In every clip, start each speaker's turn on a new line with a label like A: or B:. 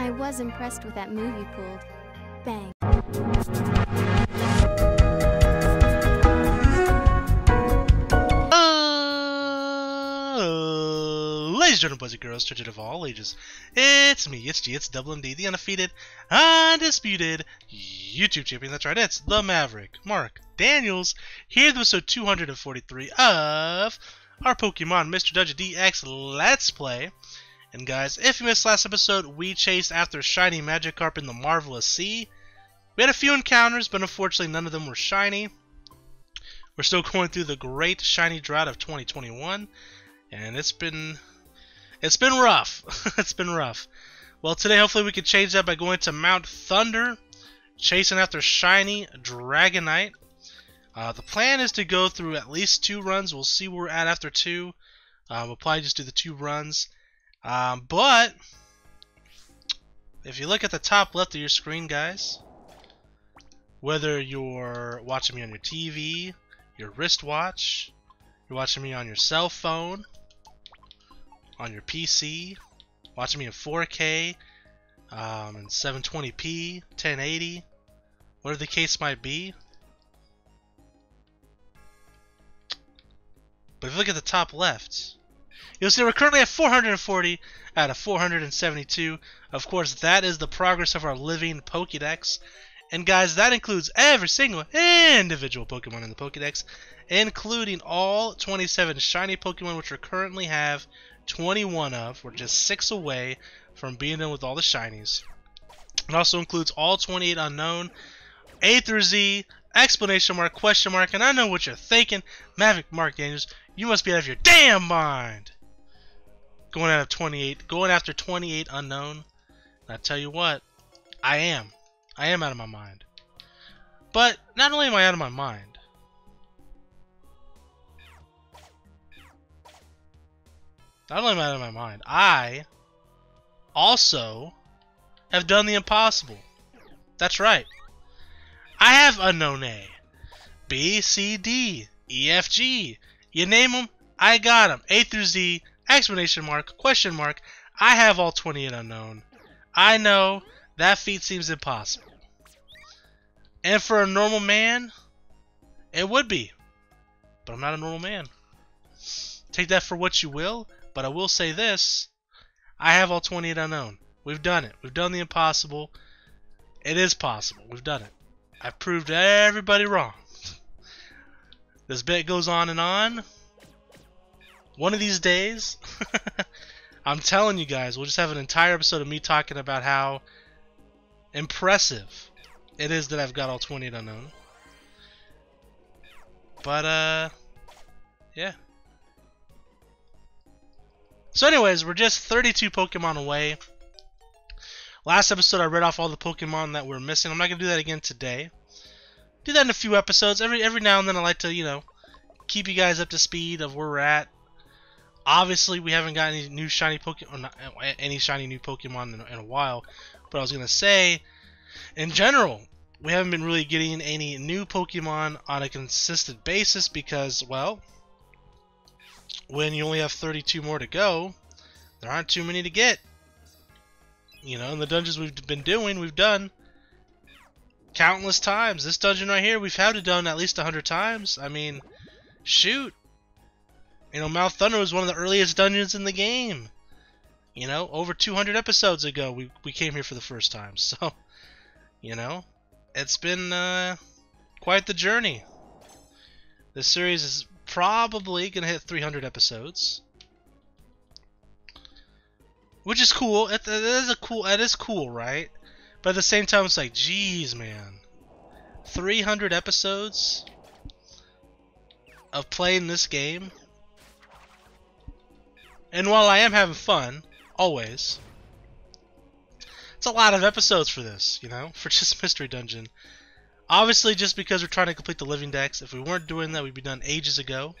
A: I was impressed with that move you pulled. Bang.
B: Ladies and gentlemen, boys and girls, children of all ages, it's me, it's G, it's Double MD, the undefeated, undisputed YouTube champion. That's right, it's the Maverick, Mark Daniels, here with episode 243 of our Pokemon Mr. Dungeon DX Let's Play. And guys, if you missed last episode, we chased after shiny Magikarp in the Marvelous Sea. We had a few encounters, but unfortunately none of them were shiny. We're still going through the great shiny drought of 2021, and it's been rough. It's been rough. Well, today hopefully we can change that by going to Mount Thunder, chasing after shiny Dragonite. The plan is to go through at least 2 runs. We'll see where we're at after 2. We'll probably just do the 2 runs. But if you look at the top left of your screen, guys, whether you're watching me on your TV, your wristwatch, you're watching me on your cell phone, on your PC, watching me in 4K, and 720p, 1080, whatever the case might be. But if you look at the top left, you'll see we're currently at 440 out of 472. Of course, that is the progress of our living Pokédex. And guys, that includes every single individual Pokemon in the Pokédex, including all 27 shiny Pokemon, which we currently have 21 of. We're just 6 away from being done with all the shinies. It also includes all 28 unknown, A through Z, exclamation mark, question mark, and I know what you're thinking. Maverick Mark Daniels, you must be out of your damn mind. Going after 28 unknown. And I tell you what, I am out of my mind. But not only am I out of my mind, I also have done the impossible. That's right. I have unknown A, B, C, D, E, F, G. You name them, I got them. A through Z, exclamation mark, question mark. I have all 28 unknown. I know that feat seems impossible. And for a normal man, it would be. But I'm not a normal man. Take that for what you will, but I will say this. I have all 28 unknown. We've done it. We've done the impossible. It is possible. We've done it. I've proved everybody wrong. This bit goes on and on. One of these days, I'm telling you guys, we'll just have an entire episode of me talking about how impressive it is that I've got all 28 unknown. But, yeah. So anyways, we're just 32 Pokemon away. Last episode I read off all the Pokemon that we're missing. I'm not going to do that again today. Do that in a few episodes. Every now and then I like to, you know, keep you guys up to speed of where we're at. Obviously, we haven't got any new shiny Pokemon, any shiny new Pokemon in a while. But I was going to say, in general, we haven't been really getting any new Pokemon on a consistent basis because, well, when you only have 32 more to go, there aren't too many to get. You know, in the dungeons we've been doing, we've done countless times. This dungeon right here, we've had it done at least 100 times. I mean, shoot. You know, Mount Thunder was one of the earliest dungeons in the game. You know, over 200 episodes ago, we came here for the first time. So, you know, it's been quite the journey. This series is probably going to hit 300 episodes. Which is cool. It is cool, right? But at the same time, it's like, geez, man. 300 episodes of playing this game. And while I am having fun, always, it's a lot of episodes for this, you know, for just Mystery Dungeon. Obviously, just because we're trying to complete the living decks. If we weren't doing that, we'd be done ages ago.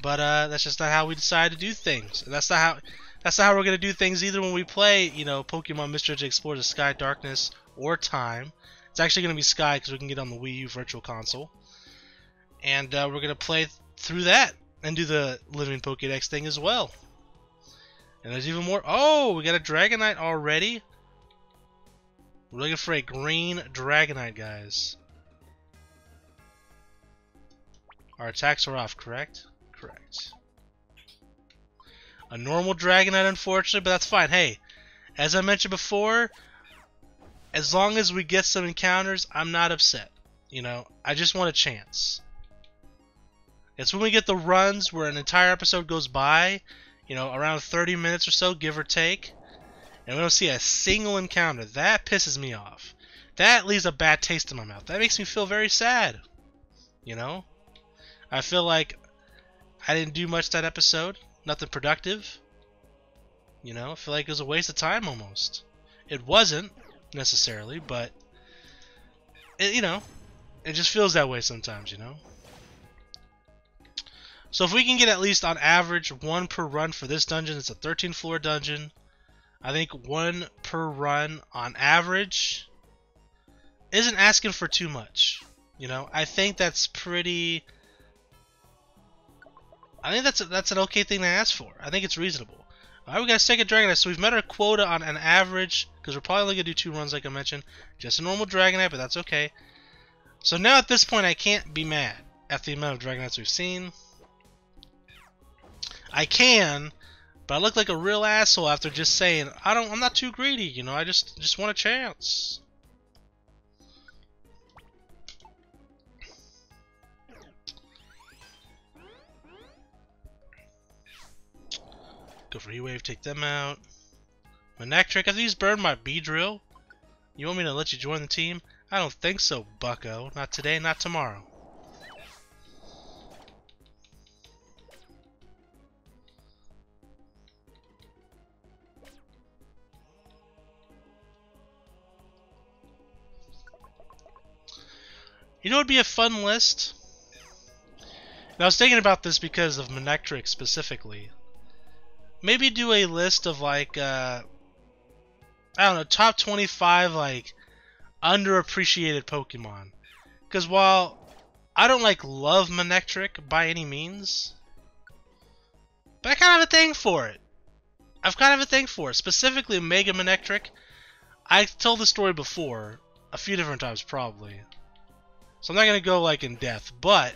B: But that's just not how we decide to do things. That's not how we're gonna do things either when we play, you know, Pokemon Mr. Dungeon Explore the Sky, Darkness, or Time. It's actually gonna be Sky because we can get on the Wii U Virtual Console, and we're gonna play through that and do the Living Pokédex thing as well. And there's even more. Oh, we got a Dragonite already. We're looking for a green Dragonite, guys. Our attacks are off, correct? Correct. A normal Dragonite, unfortunately, but that's fine. Hey, as I mentioned before, as long as we get some encounters, I'm not upset. You know, I just want a chance. It's when we get the runs where an entire episode goes by, you know, around 30 minutes or so, give or take, and we don't see a single encounter. That pisses me off. That leaves a bad taste in my mouth. That makes me feel very sad. You know? I feel like I didn't do much that episode. Nothing productive. You know? I feel like it was a waste of time almost. It wasn't, necessarily, but, you know, it just feels that way sometimes, you know? So if we can get at least on average 1 per run for this dungeon, it's a 13th floor dungeon. I think 1 per run on average isn't asking for too much. You know, I think that's pretty. I think that's an okay thing to ask for. I think it's reasonable. Alright, we got a second Dragonite, so we've met our quota on an average, because we're probably only going to do 2 runs like I mentioned. Just a normal Dragonite, but that's okay. So now at this point I can't be mad at the amount of Dragonites we've seen. I can, but I look like a real asshole after just saying I'm not too greedy, you know, I just want a chance. Go for E-Wave, take them out. Manectric, have these burned my B-Drill? You want me to let you join the team? I don't think so, bucko. Not today, not tomorrow. You know what would be a fun list? And I was thinking about this because of Manectric specifically. Maybe do a list of like, I don't know, top 25 like underappreciated Pokemon. Because while I don't like love Manectric by any means, but I kind of have a thing for it. I've kind of a thing for it. Specifically Mega Manectric. I told the story before, a few different times probably. So I'm not going to go like in depth, but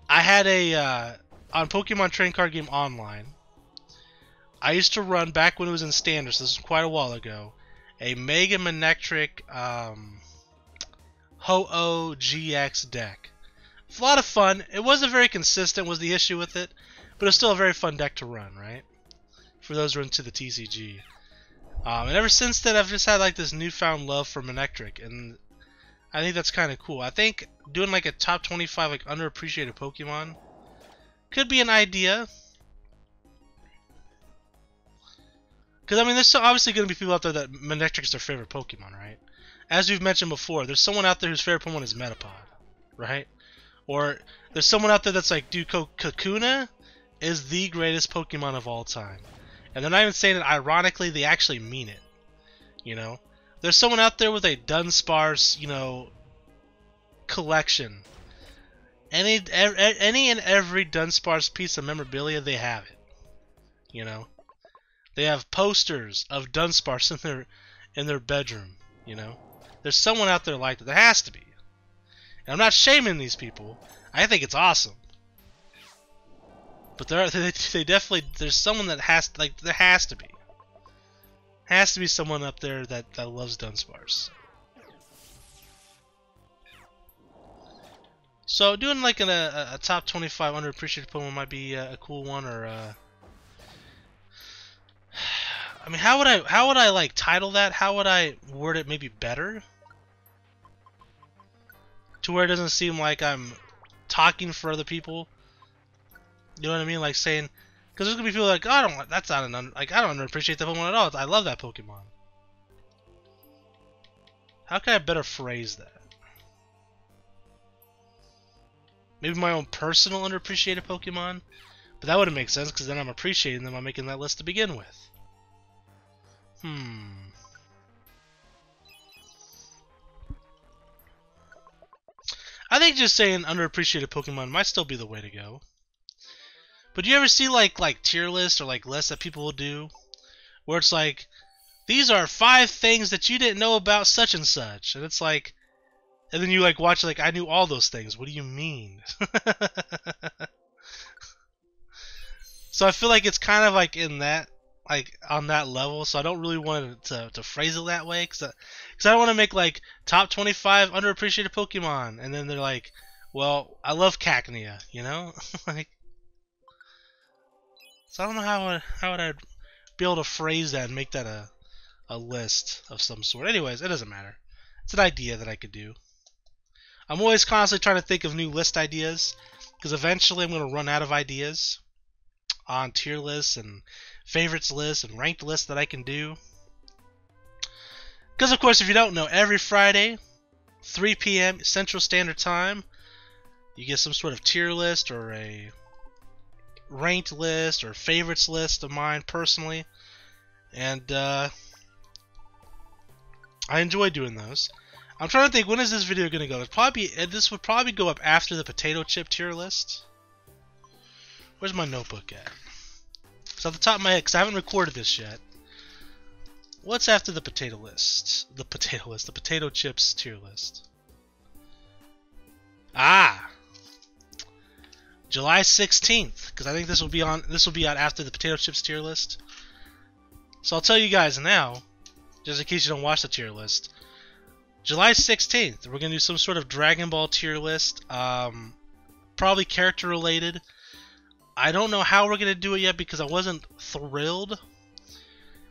B: I had a, on Pokemon Trading Card Game Online, I used to run, back when it was in Standard, so this was quite a while ago, a Mega Manectric Ho-Oh GX deck. It's a lot of fun. It wasn't very consistent was the issue with it, but it was still a very fun deck to run, right? For those who are into the TCG. And ever since then, I've just had like this newfound love for Manectric, and I think that's kind of cool. I think doing like a top 25 like underappreciated Pokemon could be an idea. Because I mean, there's obviously going to be people out there that Manectric is their favorite Pokemon, right? As we've mentioned before, there's someone out there whose favorite Pokemon is Metapod, right? Or there's someone out there that's like, dude, Kakuna is the greatest Pokemon of all time. And they're not even saying it ironically, they actually mean it. You know? There's someone out there with a Dunsparce, you know, collection. Any and every Dunsparce piece of memorabilia, they have it. You know? They have posters of Dunsparce in their bedroom, you know? There's someone out there like that. There has to be. And I'm not shaming these people. I think it's awesome. But they definitely, there's someone that has, like, there has to be. Has to be someone up there that loves Dunsparce. So doing like a top 25 underappreciated Pokemon might be a cool one, or I mean, how would I like title that? How would I word it maybe better? To where it doesn't seem like I'm talking for other people. You know what I mean? Like saying, because there's gonna be people like, oh, that's not like I don't underappreciate that Pokemon at all. I love that Pokemon. How can I better phrase that? Maybe my own personal underappreciated Pokemon, but that wouldn't make sense because then I'm appreciating them by making that list to begin with. I think just saying underappreciated Pokemon might still be the way to go. But do you ever see like tier lists or like lists that people will do, where it's like, these are 5 things that you didn't know about such and such, and it's like, and then you like watch like, I knew all those things. What do you mean? So I feel like it's kind of like in that, like on that level. So I don't really want to phrase it that way, because I don't want to make like top 25 underappreciated Pokemon, and then they're like, well, I love Cacnea, you know? Like, so I don't know how would I be able to phrase that and make that a list of some sort. Anyways, it doesn't matter. It's an idea that I could do. I'm always constantly trying to think of new list ideas, because eventually I'm going to run out of ideas on tier lists and favorites lists and ranked lists that I can do. Because of course, if you don't know, every Friday, 3 p.m. Central Standard Time, you get some sort of tier list or a ranked list or favorites list of mine personally, and I enjoy doing those. I'm trying to think, when is this video going to go? This would probably go up after the potato chip tier list. Where's my notebook at? So off the top of my head, because I haven't recorded this yet. What's after the potato list? The potato chips tier list. Ah, July 16th, because I think this will be out after the potato chips tier list. So I'll tell you guys now, just in case you don't watch the tier list. July 16th, we're gonna do some sort of Dragon Ball tier list. Probably character related. I don't know how we're going to do it yet, because I wasn't thrilled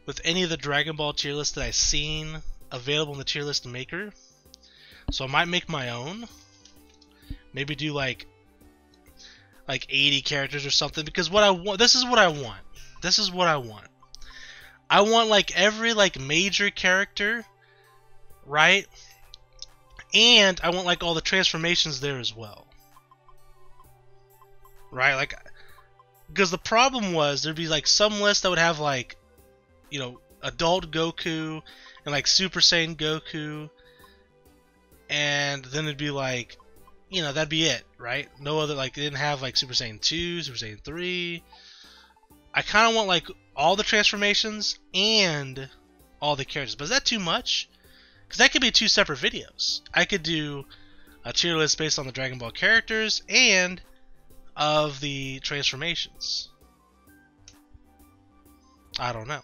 B: with any of the Dragon Ball tier lists that I've seen available in the tier list maker. So I might make my own. Maybe do like 80 characters or something, because what I want, this is what I want. This is what I want. I want like every like major character, right? And I want like all the transformations there as well. Right? Like, because the problem was, there'd be like some list that would have like, you know, adult Goku and like Super Saiyan Goku, and then it'd be like, you know, that'd be it, right? No other, like, they didn't have like Super Saiyan 2, Super Saiyan 3. I kind of want like all the transformations and all the characters, but is that too much? Because that could be 2 separate videos. I could do a tier list based on the Dragon Ball characters and of the transformations. I don't know.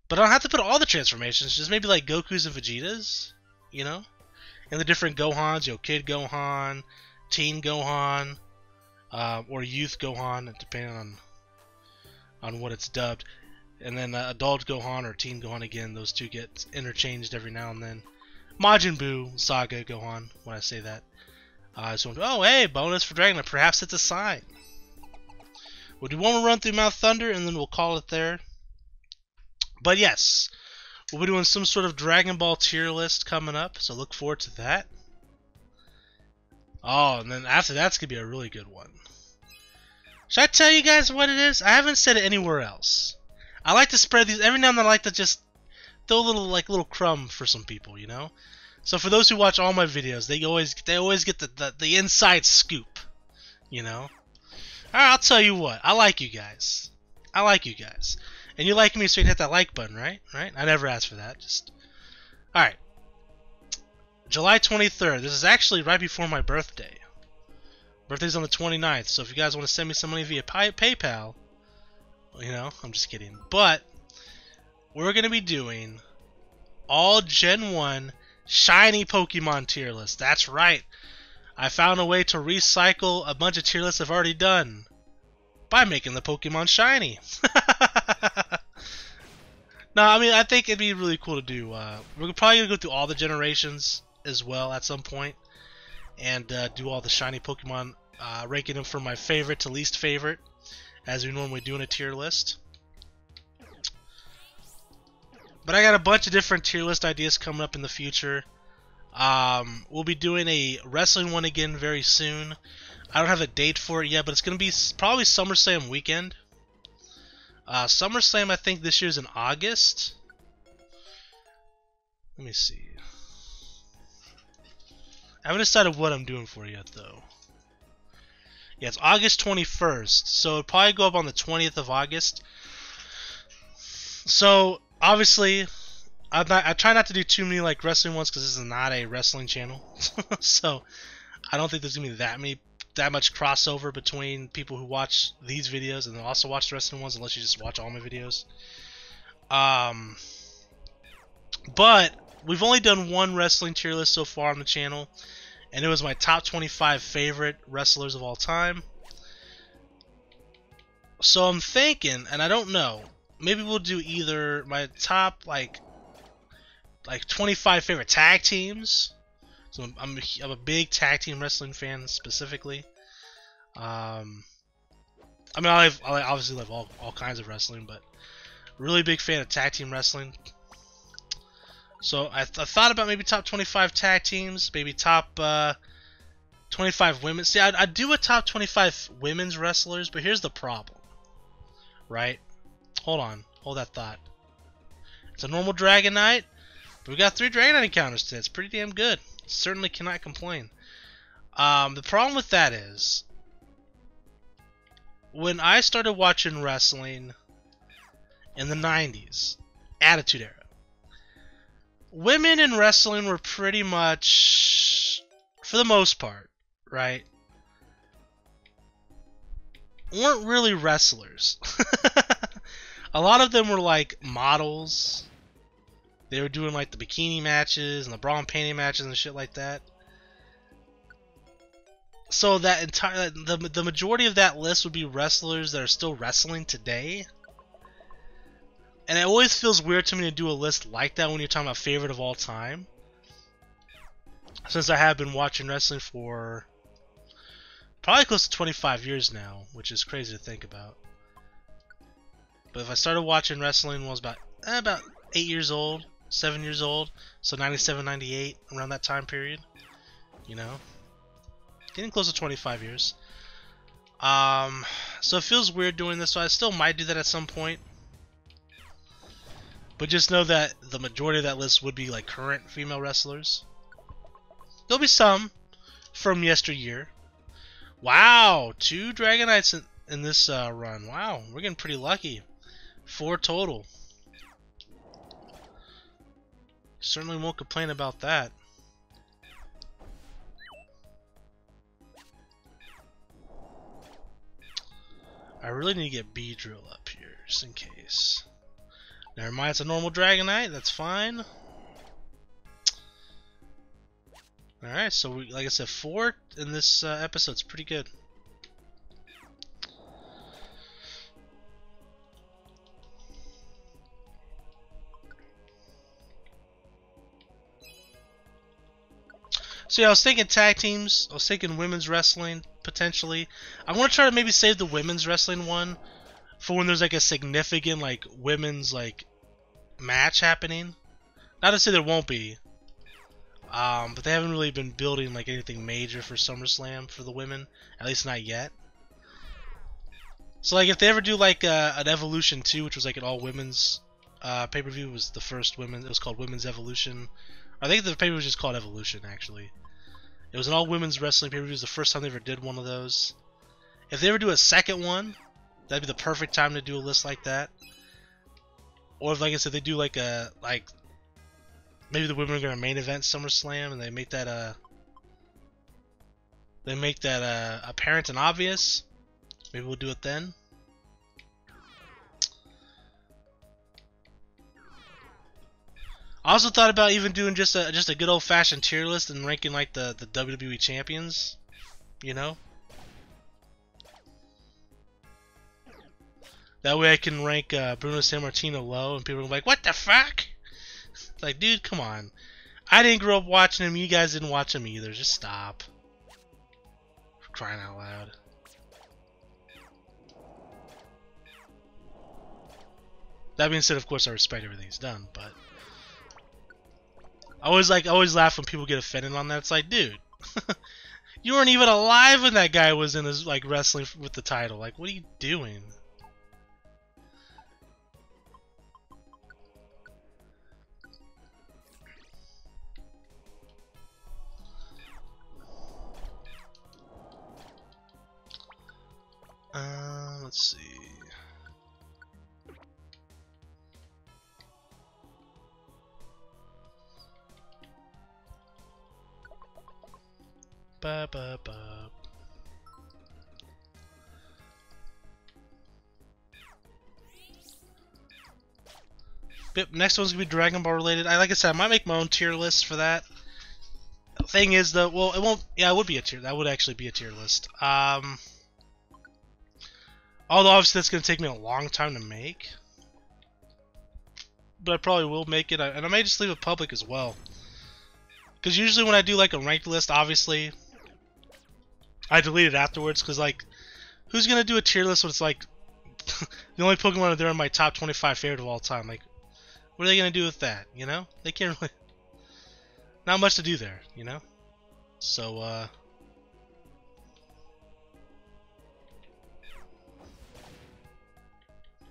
B: But I don't have to put all the transformations, just maybe like Goku's and Vegeta's, you know? And the different Gohans, you know, Kid Gohan, Teen Gohan, or Youth Gohan, depending on what it's dubbed. And then Adult Gohan or Teen Gohan again, those two get interchanged every now and then. Majin Buu, Saga Gohan, when I say that. So, oh, hey, bonus for Dragon. Perhaps it's a sign. We'll do one more run through Mount Thunder, and then we'll call it there. But yes, we'll be doing some sort of Dragon Ball tier list coming up, so look forward to that. Oh, and then after that's going to be a really good one. Should I tell you guys what it is? I haven't said it anywhere else. I like to spread these. Every now and then I like to just throw a little crumb for some people, you know? So for those who watch all my videos, they always get the inside scoop, you know. All right, I'll tell you what. I like you guys. I like you guys, and you like me, so you can hit that like button, right? Right? I never asked for that. Just all right. July 23rd. This is actually right before my birthday. Birthday's on the 29th. So if you guys want to send me some money via PayPal, you know, I'm just kidding. But we're gonna be doing all Gen 1 shiny Pokemon tier list. That's right. I found a way to recycle a bunch of tier lists I've already done by making the Pokemon shiny. No, I mean, I think it'd be really cool to do. We're probably going to go through all the generations as well at some point, and do all the shiny Pokemon, ranking them from my favorite to least favorite, as we normally do in a tier list. But I got a bunch of different tier list ideas coming up in the future. We'll be doing a wrestling one again very soon. I don't have a date for it yet, but it's going to be probably SummerSlam weekend. SummerSlam, I think this year's in August. Let me see. I haven't decided what I'm doing for it yet, though. Yeah, it's August 21st, so it'll probably go up on the 20th of August. So obviously, I try not to do too many like wrestling ones because this is not a wrestling channel. So I don't think there's gonna be that much crossover between people who watch these videos and also watch the wrestling ones, unless you just watch all my videos. But we've only done one wrestling tier list so far on the channel, and it was my top 25 favorite wrestlers of all time. So I'm thinking, and I don't know, maybe we'll do either my top like 25 favorite tag teams. So I'm a big tag team wrestling fan specifically. I mean, I obviously love all kinds of wrestling, but really big fan of tag team wrestling. So I thought about maybe top 25 tag teams, maybe top 25 women. See, I'd do a top 25 women's wrestlers, but here's the problem, right? Hold on, hold that thought. It's a normal Dragon Knight, but we got 3 Dragon Knight encounters today. It's pretty damn good. Certainly cannot complain. The problem with that is, when I started watching wrestling in the 90s, Attitude Era, women in wrestling were pretty much, for the most part, right, weren't really wrestlers. A lot of them were like models. They were doing like the bikini matches and the bra and panty matches and shit like that. So that entire the majority of that list would be wrestlers that are still wrestling today. And it always feels weird to me to do a list like that when you're talking about favorite of all time, since I have been watching wrestling for probably close to 25 years now, which is crazy to think about. But if I started watching wrestling when I was about 8 years old, 7 years old, so 97, 98, around that time period, you know, getting close to 25 years. So it feels weird doing this, so I still might do that at some point. But just know that the majority of that list would be like current female wrestlers. There'll be some from yesteryear. Wow, 2 Dragon Knights in this run. Wow, we're getting pretty lucky. 4 total. Certainly won't complain about that. I really need to get B-Drill up here, just in case. Never mind, it's a normal Dragon Knight, that's fine. Alright, so like I said, 4 in this episode's pretty good. So yeah, I was thinking tag teams, I was thinking women's wrestling, potentially. I want to try to maybe save the women's wrestling one for when there's like a significant like women's like match happening. Not to say there won't be, but they haven't really been building like anything major for SummerSlam for the women, at least not yet. So like if they ever do like an Evolution 2, which was like an all women's pay-per-view, was the first women. It was called Women's Evolution. I think the pay-per-view was just called Evolution actually. It was an all women's wrestling pay-per-view. It was the first time they ever did one of those. If they ever do a second one, that'd be the perfect time to do a list like that. Or if, like I said, they do like a maybe the women are gonna main event SummerSlam and they make that apparent and obvious. Maybe we'll do it then. I also thought about even doing just a good old-fashioned tier list and ranking like the WWE champions, you know. That way I can rank Bruno Sammartino low, and people are like, "What the fuck?" It's like, dude, come on. I didn't grow up watching him. You guys didn't watch him either. Just stop. For crying out loud. That being said, of course, I respect everything he's done, but I always laugh when people get offended on that. It's like, dude, you weren't even alive when that guy was in his like wrestling with the title. Like, what are you doing? ba, ba, ba. Yep, next one's gonna be Dragon Ball related. Like I said, I might make my own tier list for that. Thing is though, well, it won't. Yeah, it would be a tier. That would actually be a tier list. Although obviously that's gonna take me a long time to make, but I probably will make it, and I may just leave it public as well. Because usually when I do like a ranked list, obviously I delete it afterwards. Because like, who's gonna do a tier list when it's like the only Pokemon that are in my top 25 favorite of all time? Like, what are they gonna do with that? You know, they can't really. Not much to do there, you know? So,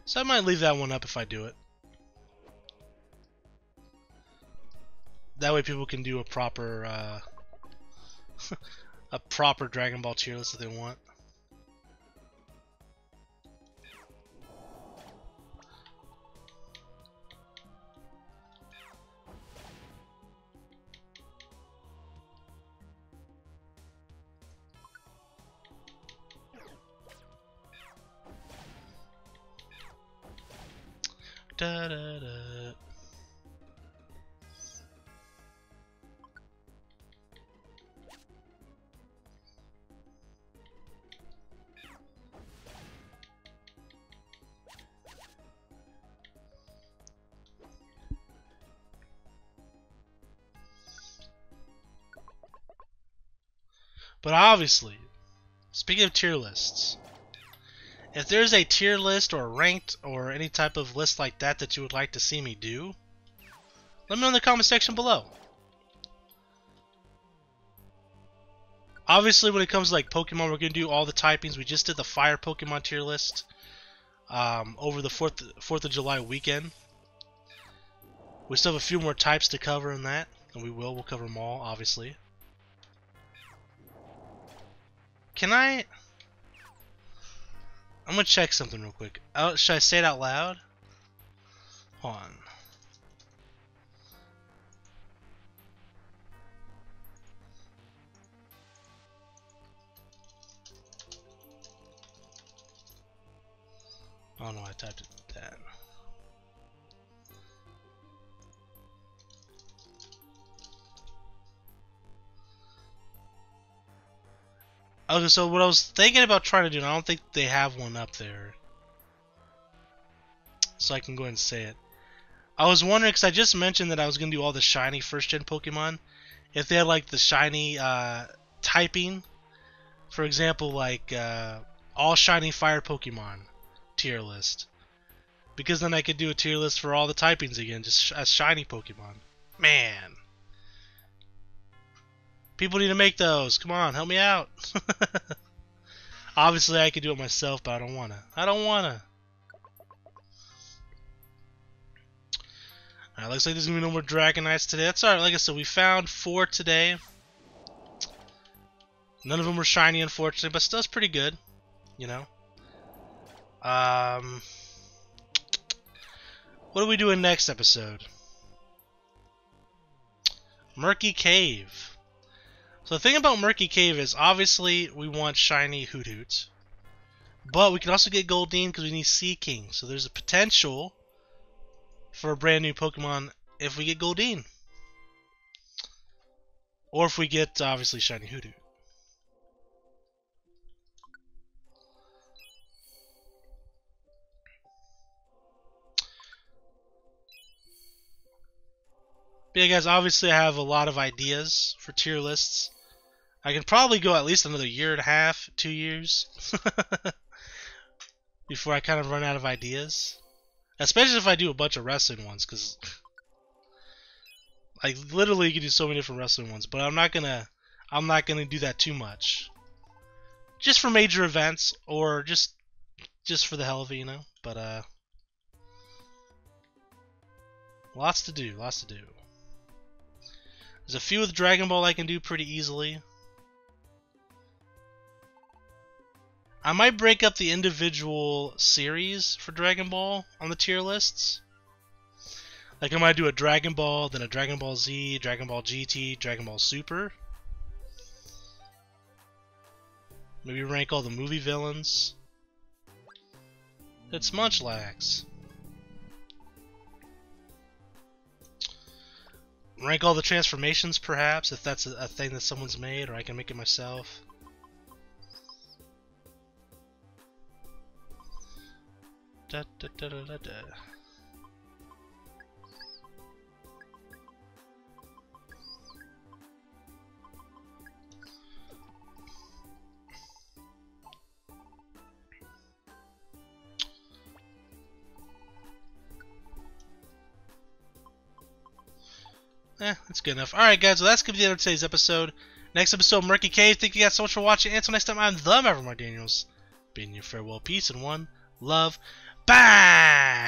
B: so I might leave that one up if I do it. That way people can do a proper, a proper Dragon Ball tier list if they want. Da, da, da. But obviously, speaking of tier lists, if there's a tier list or ranked or any type of list like that that you would like to see me do, let me know in the comment section below. Obviously, when it comes to like Pokemon, we're going to do all the typings. We just did the Fire Pokemon tier list over the 4th of July weekend. We still have a few more types to cover in that, and we'll cover them all, obviously. Can I... I'm gonna check something real quick. Should I say it out loud? Hold on. Oh no, I typed it that. Okay, so what I was thinking about trying to do, and I don't think they have one up there, so I can go ahead and say it. I was wondering, because I just mentioned that I was going to do all the shiny first-gen Pokemon, if they had like the shiny typing, for example, like all shiny fire Pokemon tier list, because then I could do a tier list for all the typings again, just as shiny Pokemon. Man. People need to make those. Come on, help me out. Obviously, I could do it myself, but I don't wanna. I don't wanna. Alright, looks like there's gonna be no more Dragonites today. That's alright. Like I said, we found 4 today. None of them were shiny, unfortunately, but still, it's pretty good. You know. What are we doing next episode? Murky Cave. So the thing about Murky Cave is, obviously, we want shiny Hoot Hoot. But we can also get Goldeen because we need Sea King. So there's a potential for a brand new Pokemon if we get Goldeen. Or if we get, obviously, shiny Hoot Hoot. But yeah, guys, obviously I have a lot of ideas for tier lists. I can probably go at least another year and a half, 2 years, before I kind of run out of ideas. Especially if I do a bunch of wrestling ones, because like literally you can do so many different wrestling ones. But I'm not gonna do that too much. Just for major events, or just for the hell of it, you know. But lots to do, lots to do. There's a few with Dragon Ball I can do pretty easily. I might break up the individual series for Dragon Ball on the tier lists. Like I might do a Dragon Ball, then a Dragon Ball Z, Dragon Ball GT, Dragon Ball Super. Maybe rank all the movie villains. It's Munchlax. Rank all the transformations, perhaps, if that's a thing that someone's made, or I can make it myself. Da, da, da, da, da, da. That's good enough. Alright, guys, well, that's going to be the end of today's episode. Next episode, Murky Cave. Thank you guys so much for watching. Until next time, I'm the Maverick Daniels. Bidding you farewell, peace, and one love. Bang!